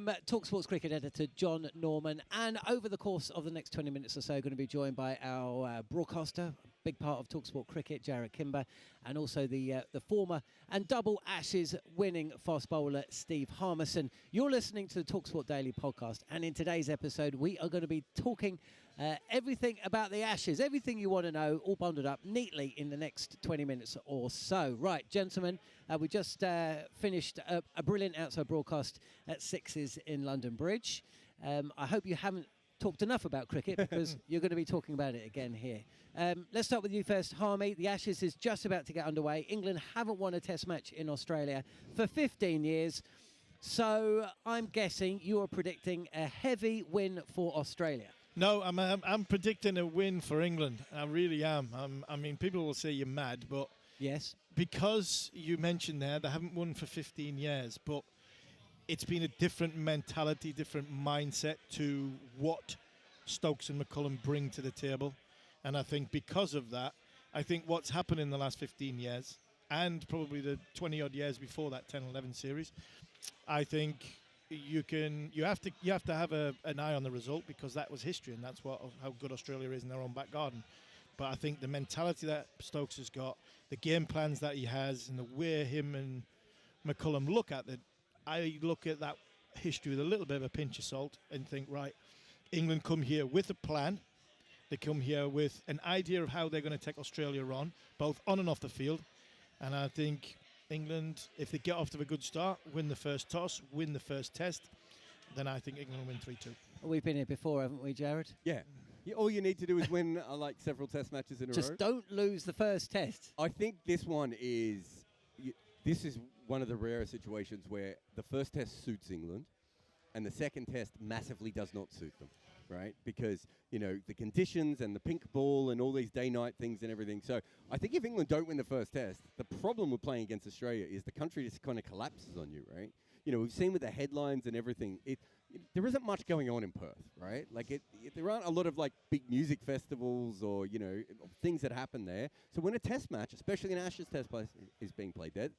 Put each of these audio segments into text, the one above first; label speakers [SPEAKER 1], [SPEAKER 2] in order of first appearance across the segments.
[SPEAKER 1] I'm talkSPORT's cricket editor, Jon Norman, and over the course of the next 20 minutes or so, going to be joined by our broadcaster, big part of talkSPORT cricket, Jarrod Kimber, and also the former and double Ashes winning fast bowler, Steve Harmison. You're listening to the talkSPORT Daily podcast, and in today's episode, we are going to be talking everything about the Ashes, everything you want to know, all bundled up neatly in the next 20 minutes or so. Right, gentlemen, we just finished a brilliant outside broadcast at Sixes in London Bridge. I hope you haven't talked enough about cricket because you're going to be talking about it again here. Let's start with you first, Harmy. The Ashes is just about to get underway. England haven't won a test match in Australia for 15 years. So I'm guessing you're predicting a heavy win for Australia.
[SPEAKER 2] No, I'm predicting a win for England. I really am. I mean, people will say you're mad, but
[SPEAKER 1] yes,
[SPEAKER 2] because you mentioned there they haven't won for 15 years, but it's been a different mentality, different mindset to what Stokes and McCullum bring to the table. And I think because of that, I think what's happened in the last 15 years and probably the 20-odd years before that 10-11 series, I think you have to have an eye on the result because that was history and that's how good Australia is in their own back garden. But I think the mentality that Stokes has got, the game plans that he has, and the way him and McCullum look at it, I look at that history with a little bit of a pinch of salt and think, right, England come here with a plan. They come here with an idea of how they're going to take Australia on, both on and off the field. And I think England, if they get off to a good start, win the first toss, win the first test, then I think England will win 3-2.
[SPEAKER 1] We've been here before, haven't we, Jarrod?
[SPEAKER 3] Yeah. All you need to do is win like several test matches in a row.
[SPEAKER 1] Just don't lose the first test.
[SPEAKER 3] I think this one is... This is one of the rare situations where the first test suits England and the second test massively does not suit them, right? Because, the conditions and the pink ball and all these day-night things and everything. So I think if England don't win the first test, the problem with playing against Australia is the country just kind of collapses on you, right? We've seen with the headlines and everything, there isn't much going on in Perth, right? Like, there aren't a lot of, big music festivals or, things that happen there. So when a test match, especially an Ashes test play, is being played there,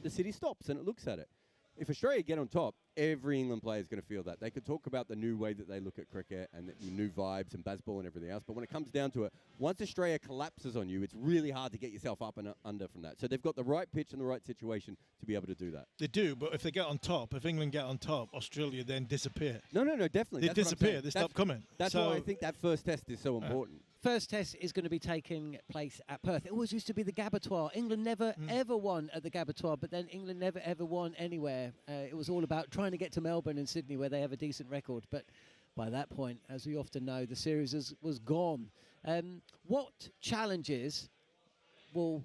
[SPEAKER 3] the city stops and it looks at it. If Australia get on top, every England player is going to feel that. They could talk about the new way that they look at cricket and the new vibes and baseball and everything else, but when it comes down to it, once Australia collapses on you, it's really hard to get yourself up and under from that. So they've got the right pitch and the right situation to be able to do that.
[SPEAKER 2] They do, but if they get on top, if England get on top, Australia then disappear.
[SPEAKER 3] No, definitely.
[SPEAKER 2] They disappear. They stop coming.
[SPEAKER 3] That's why I think that first test is so important.
[SPEAKER 1] First test is going to be taking place at Perth. It always used to be the Gabatoir. England never, ever won at the Gabatoir, but then England never, ever won anywhere. It was all about trying to get to Melbourne and Sydney where they have a decent record. But by that point, as we often know, the series was gone. What challenges will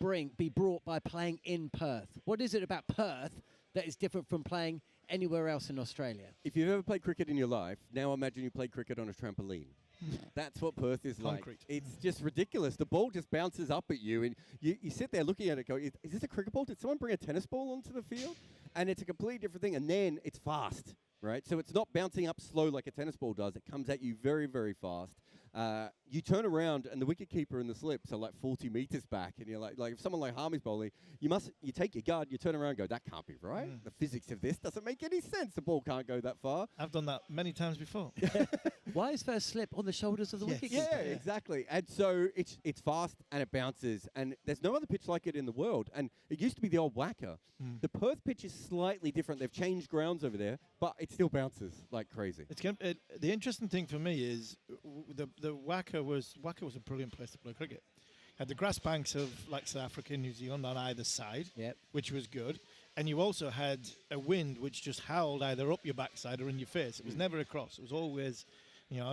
[SPEAKER 1] be brought by playing in Perth? What is it about Perth that is different from playing anywhere else in Australia?
[SPEAKER 3] If you've ever played cricket in your life, now imagine you played cricket on a trampoline. That's what Perth is
[SPEAKER 2] Concrete.
[SPEAKER 3] like. It's just ridiculous. The ball just bounces up at you, and you sit there looking at it going, is this a cricket ball? Did someone bring a tennis ball onto the field? And it's a completely different thing. And then it's fast, right? So it's not bouncing up slow like a tennis ball does. It comes at you very, very fast. You turn around, and the wicketkeeper and the slips are like 40 metres back. And you're like if someone like Harmy's bowling, you take your guard, you turn around and go, that can't be right. The physics of this doesn't make any sense. The ball can't go that far.
[SPEAKER 2] I've done that many times before.
[SPEAKER 1] Why is first slip on the shoulders of the wicketkeeper?
[SPEAKER 3] Yeah, exactly. And so it's fast and it bounces, and there's no other pitch like it in the world. And it used to be the old whacker. The Perth pitch is slightly different. They've changed grounds over there, but it still bounces like crazy.
[SPEAKER 2] The interesting thing for me is the whacker was a brilliant place to play cricket. Had the grass banks of South Africa and New Zealand on either side, which was good. And you also had a wind which just howled either up your backside or in your face. It was never across. It was always,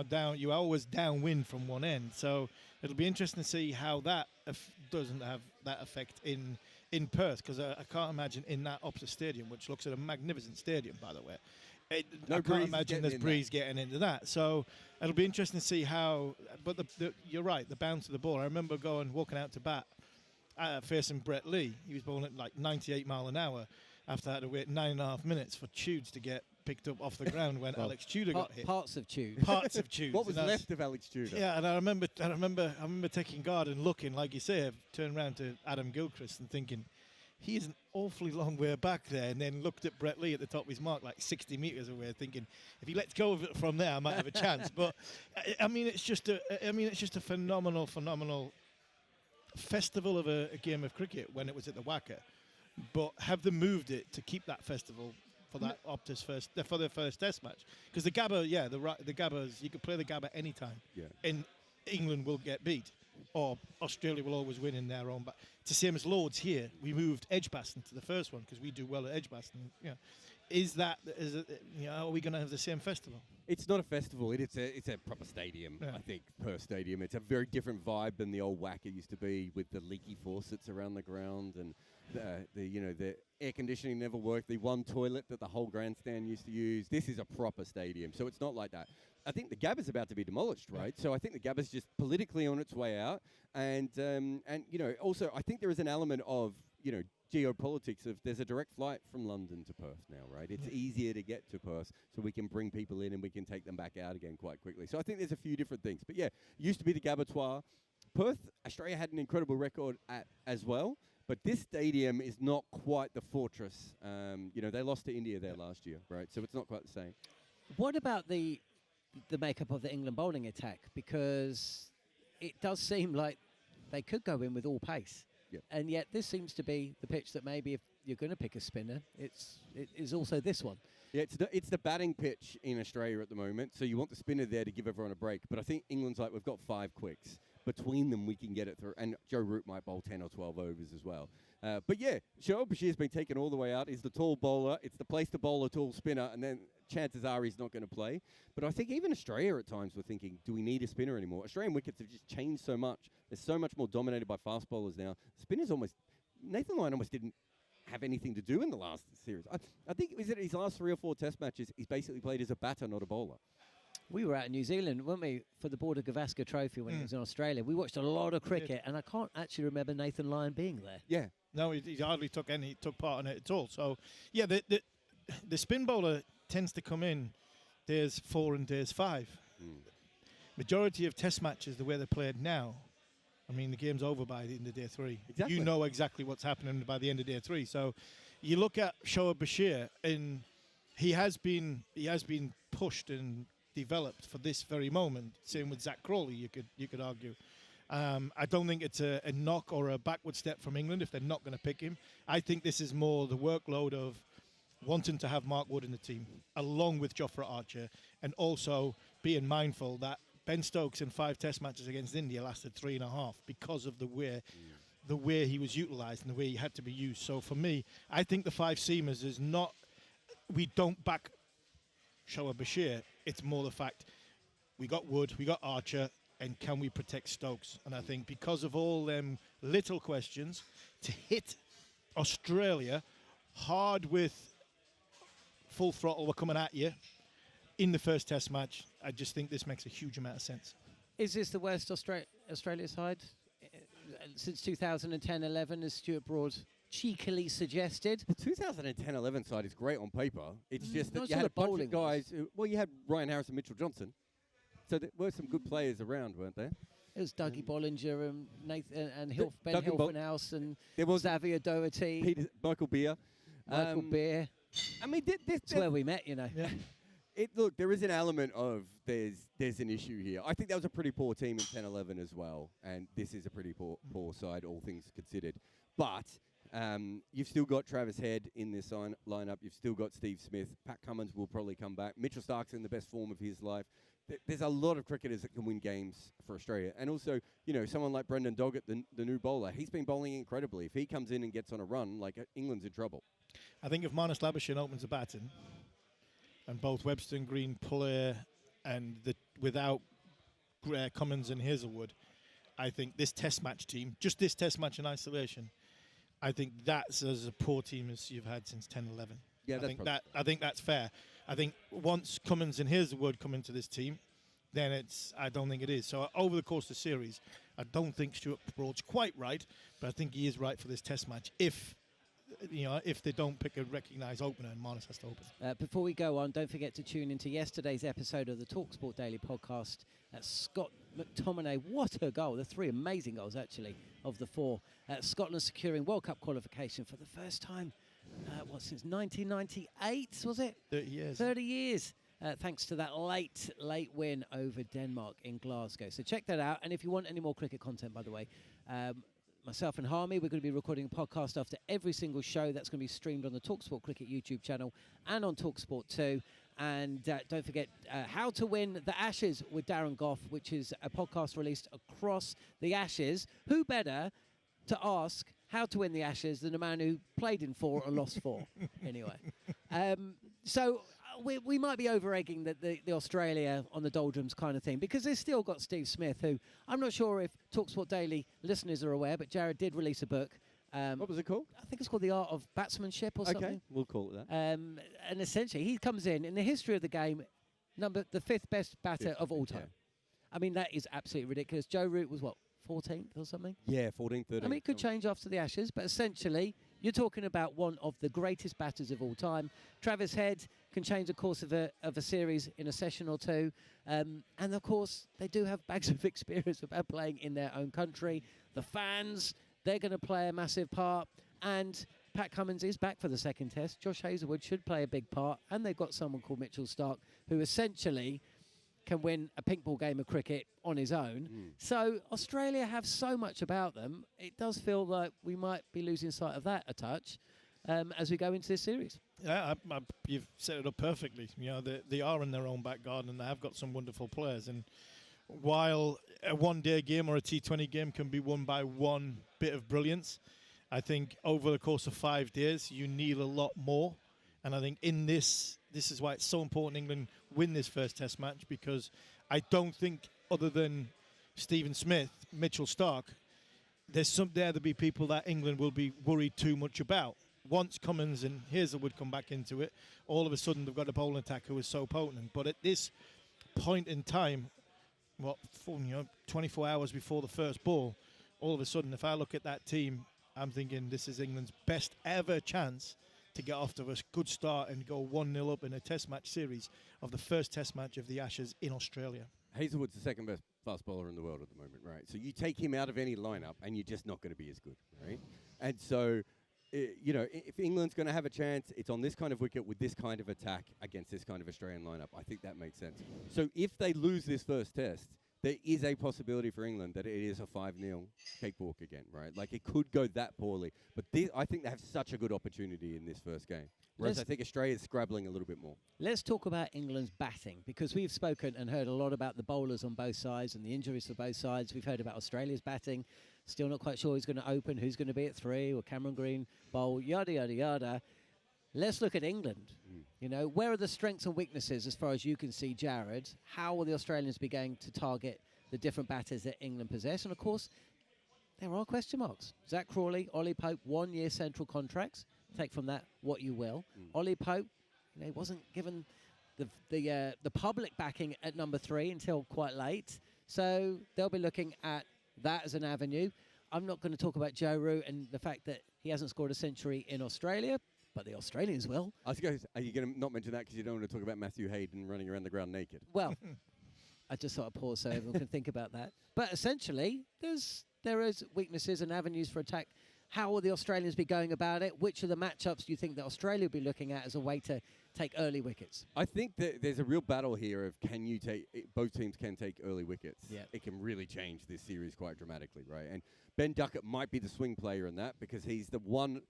[SPEAKER 2] down. You were always downwind from one end. So it'll be interesting to see how that doesn't have that effect in Perth, because I can't imagine in that Optus Stadium, which looks at a magnificent stadium, by the way. I can't imagine there's breeze getting into that. So it'll be interesting to see how. But you're right, the bounce of the ball. I remember walking out to bat facing Brett Lee. He was bowling at 98 mile an hour after I had to wait 9.5 minutes for Tudes to get picked up off the ground when Alex Tudor got hit.
[SPEAKER 1] Parts of Tude.
[SPEAKER 2] Parts of Tude.
[SPEAKER 3] What was left of Alex Tudor?
[SPEAKER 2] Yeah, and I remember taking guard and looking, like you say, I've turned around to Adam Gilchrist and thinking, he is an awfully long way back there, and then looked at Brett Lee at the top of his mark, like 60 metres away, thinking if he lets go of it from there, I might have a chance. But I mean, it's just a phenomenal festival of a game of cricket when it was at the Wacker. But have they moved it to keep that festival for that Optus for the first Test match? Because the Gabba, the Gabbas, you could play the Gabba anytime, and England will get beat, or Australia will always win in their own. But it's the same as Lords here. We moved Edgbaston to the first one because we do well at Edgbaston. Are we going to have the same festival?
[SPEAKER 3] It's not a festival. It's a proper stadium. I think Perth Stadium. It's a very different vibe than the old Wacker used to be, with the leaky faucets around the ground, and the air conditioning never worked. The one toilet that the whole grandstand used to use. This is a proper stadium, so it's not like that. I think the Gabba's about to be demolished, right? So I think the Gabba's just politically on its way out, and also I think there is an element of geopolitics of there's a direct flight from London to Perth now, right? It's easier to get to Perth, so we can bring people in and we can take them back out again quite quickly. So I think there's a few different things. But yeah, it used to be the Gabatoir. Perth, Australia had an incredible record at as well, but this stadium is not quite the fortress. They lost to India there last year, right? So it's not quite the same.
[SPEAKER 1] What about the makeup of the England bowling attack? Because it does seem like they could go in with all pace.
[SPEAKER 3] Yep.
[SPEAKER 1] And yet this seems to be the pitch that maybe if you're going to pick a spinner, it is also this one.
[SPEAKER 3] Yeah, it's the batting pitch in Australia at the moment, so you want the spinner there to give everyone a break. But I think England's like, we've got 5 quicks. Between them, we can get it through. And Joe Root might bowl 10 or 12 overs as well. But yeah, Shoaib Bashir's been taken all the way out. He's the tall bowler. It's the place to bowl a tall spinner, and then chances are he's not going to play. But I think even Australia at times were thinking, do we need a spinner anymore? Australian wickets have just changed so much. They're so much more dominated by fast bowlers now. Spinners Nathan Lyon almost didn't have anything to do in the last series. I think it was his last 3 or 4 Test matches, he's basically played as a batter, not a bowler.
[SPEAKER 1] We were out in New Zealand, weren't we, for the Border Gavaskar Trophy when it was in Australia. We watched a lot of cricket, and I can't actually remember Nathan Lyon being there.
[SPEAKER 2] Yeah. No, he hardly took part in it at all. So, yeah, the spin bowler tends to come in days 4 and days 5. Majority of Test matches, the way they're played now, I mean, the game's over by the end of day 3.
[SPEAKER 3] Exactly.
[SPEAKER 2] You know exactly what's happening by the end of day 3. So, you look at Shoaib Bashir, and he has been pushed and developed for this very moment. Same with Zach Crawley, you could argue. I don't think it's a knock or a backward step from England if they're not going to pick him. I think this is more the workload of wanting to have Mark Wood in the team, along with Jofra Archer, and also being mindful that Ben Stokes in 5 Test matches against India lasted 3.5 because of the way he was utilised and the way he had to be used. So for me, I think the 5 seamers is not, we don't back Shoaib Bashir. It's more the fact we got Wood, we got Archer, and can we protect Stokes? And I think because of all them little questions, to hit Australia hard with full throttle, we're coming at you in the first Test match, I just think this makes a huge amount of sense.
[SPEAKER 1] Is this the worst Australia side since 2010-11, as Stuart Broad cheekily suggested?
[SPEAKER 3] The 2010-11 side is great on paper. It's just that
[SPEAKER 1] Not
[SPEAKER 3] you
[SPEAKER 1] sort
[SPEAKER 3] had a
[SPEAKER 1] of
[SPEAKER 3] bunch
[SPEAKER 1] bowling
[SPEAKER 3] of guys. You had Ryan Harris and Mitchell Johnson. So there were some good players around, weren't there?
[SPEAKER 1] It was Dougie Bollinger and Nathan and Ben
[SPEAKER 3] Dougie
[SPEAKER 1] Hilfenhaus and
[SPEAKER 3] there was
[SPEAKER 1] Xavier Doherty,
[SPEAKER 3] Michael Beer.
[SPEAKER 1] Michael Beer.
[SPEAKER 3] I mean,
[SPEAKER 1] That's where we met, you know.
[SPEAKER 2] Yeah.
[SPEAKER 3] Look, there is an element of there's an issue here. I think that was a pretty poor team in 10-11 as well, and this is a pretty poor side, all things considered. But you've still got Travis Head in this lineup. You've still got Steve Smith. Pat Cummins will probably come back. Mitchell Stark's in the best form of his life. There's a lot of cricketers that can win games for Australia. And also, someone like Brendan Doggett, the new bowler, he's been bowling incredibly. If he comes in and gets on a run, England's in trouble.
[SPEAKER 2] I think if Marnus Labuschagne opens the batting, and both Webster and Green play, and without Cummins and Hazelwood, I think this Test match team, just this Test match in isolation, I think that's as a poor team as you've had since 10-11.
[SPEAKER 3] Yeah,
[SPEAKER 2] I think that's fair. I think once Cummins and Hazelwood come into this team, then I don't think it is. So over the course of the series, I don't think Stuart Broad's quite right, but I think he is right for this Test match if they don't pick a recognised opener and Marnus has to open.
[SPEAKER 1] Before we go on, don't forget to tune into yesterday's episode of the talkSPORT Daily podcast. Scott McTominay, what a goal. The 3 amazing goals, actually, of the 4. Scotland securing World Cup qualification for the first time, since 1998, was it?
[SPEAKER 2] 30 years.
[SPEAKER 1] 30 years, thanks to that late win over Denmark in Glasgow. So check that out. And if you want any more cricket content, by the way, myself and Harmy, we're going to be recording a podcast after every single show. That's going to be streamed on the talkSPORT Cricket YouTube channel and on talkSPORT 2. And don't forget How to Win the Ashes with Darren Gough, which is a podcast released across the Ashes. Who better to ask how to win the Ashes than a man who played in 4 and lost 4? Anyway. So we might be over-egging the Australia on the doldrums kind of thing, because they've still got Steve Smith, who I'm not sure if talkSPORT Daily listeners are aware, but Jarrod did release a book.
[SPEAKER 3] What was it called?
[SPEAKER 1] I think it's called The Art of Batsmanship or something.
[SPEAKER 3] Okay, we'll call it that.
[SPEAKER 1] And essentially, he comes in the history of the game, the 5th best batter of all time.
[SPEAKER 3] Yeah.
[SPEAKER 1] I mean, that is absolutely ridiculous. Joe Root was, 14th or something?
[SPEAKER 3] Yeah, 14th, 13th.
[SPEAKER 1] I mean, it could change after the Ashes, but essentially, you're talking about one of the greatest batters of all time. Travis Head can change the course of a series in a session or 2. And, of course, they do have bags of experience about playing in their own country. The fans, they're going to play a massive part. And Pat Cummins is back for the 2nd test. Josh Hazlewood should play a big part. And they've got someone called Mitchell Starc, who essentially can win a pink ball game of cricket on his own. So Australia have so much about them. It does feel like we might be losing sight of that a touch as we go into this series.
[SPEAKER 2] Yeah, you've set it up perfectly. You know, they are in their own back garden, and they have got some wonderful players. And while a one-day game or a T20 game can be won by one bit of brilliance, I think over the course of 5 days, you need a lot more. And I think in this is why it's so important England win this first test match, because I don't think, other than Stephen Smith, Mitchell Starc, there's there'll be people that England will be worried too much about. Once Cummins and Hazlewood come back into it, all of a sudden they've got a bowling attack who is so potent. But at this point in time, 24 hours before the first ball, all of a sudden, if I look at that team, I'm thinking this is England's best ever chance to get off to a good start and go 1-0 up in a test match series of the first test match of the Ashes in Australia.
[SPEAKER 3] Hazlewood's the 2nd best fast bowler in the world at the moment, right? So you take him out of any lineup and you're just not going to be as good, right? And so, if England's going to have a chance, it's on this kind of wicket with this kind of attack against this kind of Australian lineup. I think that makes sense. So if they lose this first test, there is a possibility for England that it is a 5-0 cakewalk again, right? Like, it could go that poorly. But I think they have such a good opportunity in this first game. Whereas I think Australia's scrabbling a little bit more.
[SPEAKER 1] Let's talk about England's batting, because we've spoken and heard a lot about the bowlers on both sides and the injuries for both sides. We've heard about Australia's batting. Still not quite sure who's going to open, who's going to be at 3, or Cameron Green bowl, yada, yada, yada. Let's look at England. Where are the strengths and weaknesses as far as you can see, Jarrod? How will the Australians be going to target the different batters that England possess? And, of course, there are question marks. Zach Crawley, Ollie Pope, 1-year central contracts. Take from that what you will. Ollie Pope, wasn't given the public backing at number 3 until quite late. So they'll be looking at that as an avenue. I'm not going to talk about Joe Root and the fact that he hasn't scored a century in Australia, but the Australians will.
[SPEAKER 3] I was going to, are you going to not mention that because you don't want to talk about Matthew Hayden running around the ground naked?
[SPEAKER 1] Well, I just thought I'd pause so everyone can think about that. But essentially, there is weaknesses and avenues for attack. How will the Australians be going about it? Which of the matchups do you think that Australia will be looking at as a way to take early wickets?
[SPEAKER 3] I think that there's a real battle here of both teams can take early wickets.
[SPEAKER 1] Yeah.
[SPEAKER 3] It can really change this series quite dramatically, right? And Ben Duckett might be the swing player in that, because he's the one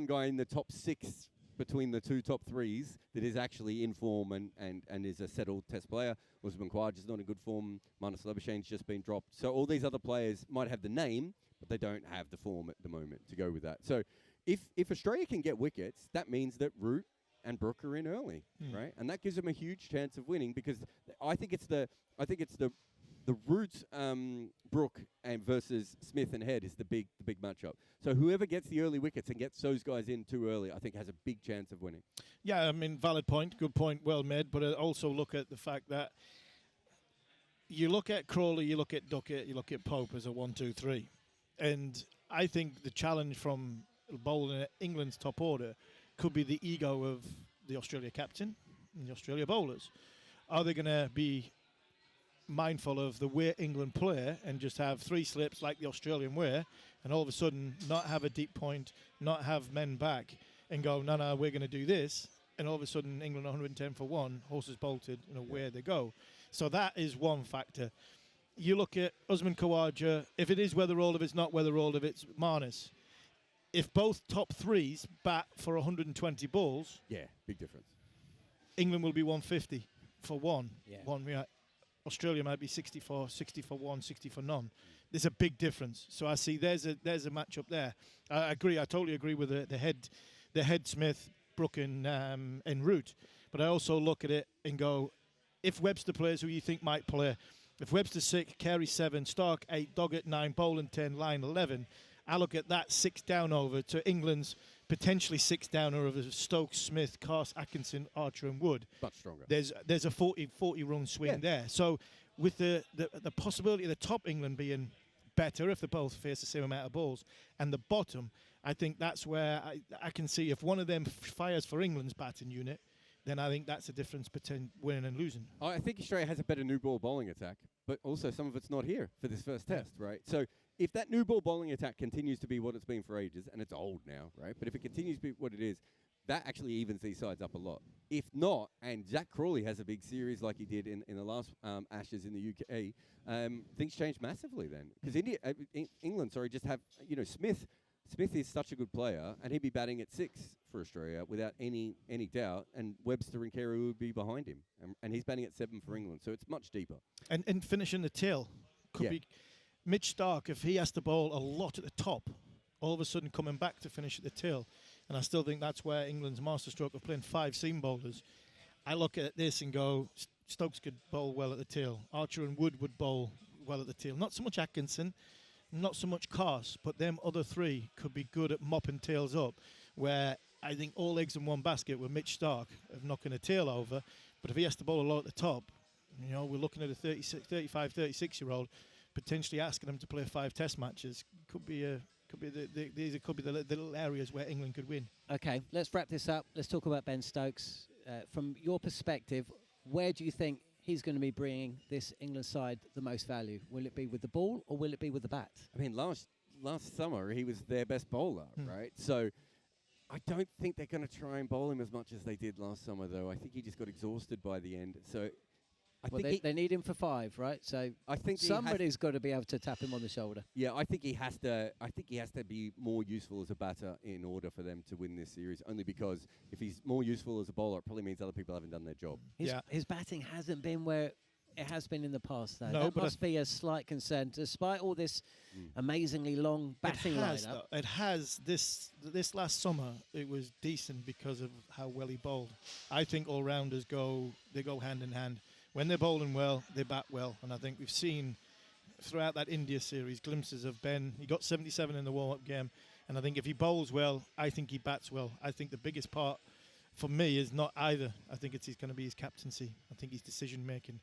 [SPEAKER 3] guy in the top 6 between the 2 top 3s that is actually in form and is a settled test player. Usman Khawaja is not in good form. Marnus Labuschagne's just been dropped. So all these other players might have the name, but they don't have the form at the moment to go with that. So if Australia can get wickets, that means that Root and Brook are in early, right? And that gives them a huge chance of winning, because I think it's the Root, Brook and versus Smith and Head is the big matchup. So whoever gets the early wickets and gets those guys in too early, I think has a big chance of winning.
[SPEAKER 2] Yeah, I mean, valid point, good point, well made. But I also look at the fact that you look at Crawley, you look at Duckett, you look at Pope as a 1, 2, 3. And I think the challenge from bowling England's top order could be the ego of the Australia captain and the Australia bowlers. Are they going to be mindful of the way England play and just have 3 slips like the Australian way, and all of a sudden not have a deep point, not have men back, and go, no, we're going to do this, and all of a sudden England 110 for 1, horses bolted, and away they go. So that is one factor. You look at Usman Khawaja, if it is whether all of it's not whether all of it's Marnus. If both top 3s bat for 120 balls,
[SPEAKER 3] big difference.
[SPEAKER 2] England will be 150 for 1.
[SPEAKER 1] Yeah.
[SPEAKER 2] Australia might be 60 for 1, 60 for none. There's a big difference. So I see there's a matchup there. I agree. I totally agree with the head Smith, Brook and Root. But I also look at it and go, if Webster plays who you think might play, if Webster's 6, Carey 7, Stark 8, Doggett 9, Boland 10, Lyon 11, I look at that 6 down over to England's potentially 6 downer of Stokes, Smith, Carse, Atkinson, Archer and Wood.
[SPEAKER 3] Much stronger.
[SPEAKER 2] There's a 40 run swing there. So with the possibility of the top England being better if they both face the same amount of balls, and the bottom, I think that's where I can see if one of them fires for England's batting unit, then I think that's the difference between winning and losing.
[SPEAKER 3] I think Australia has a better new ball bowling attack, but also some of it's not here for this first test, right? So if that new ball bowling attack continues to be what it's been for ages, and it's old now, right? But if it continues to be what it is, that actually evens these sides up a lot. If not, and Jack Crawley has a big series like he did in the last Ashes in the UK, things change massively then. Because England, just have, Smith is such a good player, and he'd be batting at 6 for Australia without any doubt, and Webster and Carey would be behind him, and he's batting at 7 for England, so it's much deeper.
[SPEAKER 2] And finishing the tail could be Mitch Stark, if he has to bowl a lot at the top, all of a sudden coming back to finish at the tail. And I still think that's where England's masterstroke of playing 5 seam bowlers. I look at this and go, Stokes could bowl well at the tail. Archer and Wood would bowl well at the tail. Not so much Atkinson, not so much Carse, but them other 3 could be good at mopping tails up, where I think all eggs in one basket with Mitch Stark of knocking a tail over. But if he has to bowl a lot at the top, we're looking at a 35, 36-year-old potentially asking him to play 5 test matches. These could be the little areas where England could win.
[SPEAKER 1] Okay, let's wrap this up. Let's talk about Ben Stokes. From your perspective, where do you think he's going to be bringing this England side the most value? Will it be with the ball or will it be with the bat?
[SPEAKER 3] I mean, last summer he was their best bowler, right? So I don't think they're going to try and bowl him as much as they did last summer, though. I think he just got exhausted by the end. So
[SPEAKER 1] they need him for 5, right? So
[SPEAKER 3] I think
[SPEAKER 1] somebody's got to be able to tap him on the shoulder.
[SPEAKER 3] Yeah, I think he has to. I think he has to be more useful as a batter in order for them to win this series. Only because if he's more useful as a bowler, it probably means other people haven't done their job.
[SPEAKER 1] His batting hasn't been where it has been in the past, though.
[SPEAKER 2] No,
[SPEAKER 1] that must be a slight concern, despite all this amazingly long batting lineup.
[SPEAKER 2] It has. This last summer, it was decent because of how well he bowled. I think all-rounders go hand in hand. When they're bowling well, they bat well. And I think we've seen throughout that India series glimpses of Ben. He got 77 in the warm-up game. And I think if he bowls well, I think he bats well. I think the biggest part for me is not either. I think it's going to be his captaincy. I think his decision-making,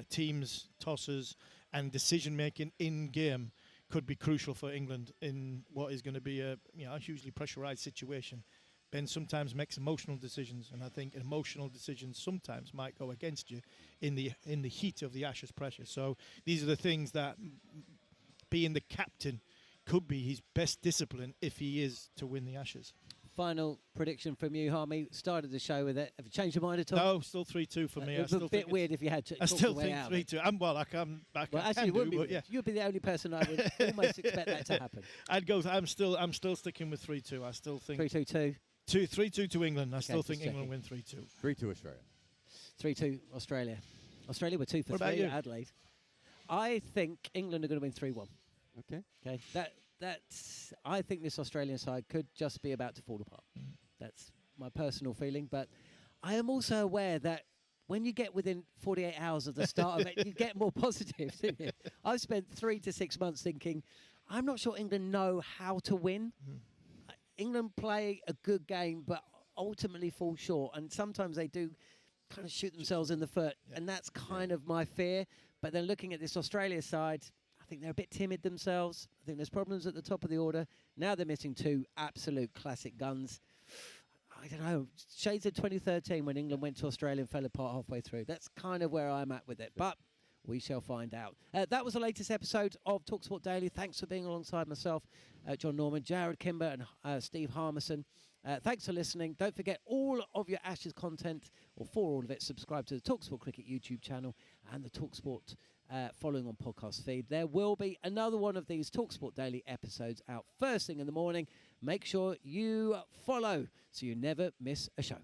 [SPEAKER 2] teams, tosses, and decision-making in-game could be crucial for England in what is going to be a hugely pressurised situation. Ben sometimes makes emotional decisions, and I think emotional decisions sometimes might go against you in the heat of the Ashes pressure. So these are the things that being the captain could be his best discipline if he is to win the Ashes.
[SPEAKER 1] Final prediction from you, Harmy. Started the show with it. Have you changed your mind at all?
[SPEAKER 2] No, still 3-2 for me.
[SPEAKER 1] It was a bit weird if you had to.
[SPEAKER 2] I still think 3-2.
[SPEAKER 1] You'd be the only person I would almost expect that to happen.
[SPEAKER 2] I'm still sticking with 3-2. I still think
[SPEAKER 1] 3-2-2.
[SPEAKER 2] 3-2 to England. I still think England win 3-2.
[SPEAKER 3] 3-2 Australia.
[SPEAKER 1] 3-2 Australia. Australia were 2 for 3 at Adelaide. I think England are going to win 3-1. Okay. That's. I think this Australian side could just be about to fall apart. That's my personal feeling. But I am also aware that when you get within 48 hours of the start of it, you get more positive, don't you? I've spent 3 to 6 months thinking, I'm not sure England know how to win. England play a good game, but ultimately fall short. And sometimes they do kind of shoot themselves in the foot. And that's kind of my fear. But then looking at this Australia side, I think they're a bit timid themselves. I think there's problems at the top of the order. Now they're missing 2 absolute classic guns. I don't know, shades of 2013 when England went to Australia and fell apart halfway through. That's kind of where I'm at with it. But We shall find out. That was the latest episode of talkSPORT Daily. Thanks for being alongside myself, Jon Norman, Jarrod Kimber and Steve Harmison. Thanks for listening. Don't forget all of your Ashes content, or for all of it, subscribe to the talkSPORT Cricket YouTube channel and the talkSPORT following on podcast feed. There will be another one of these talkSPORT Daily episodes out first thing in the morning. Make sure you follow so you never miss a show.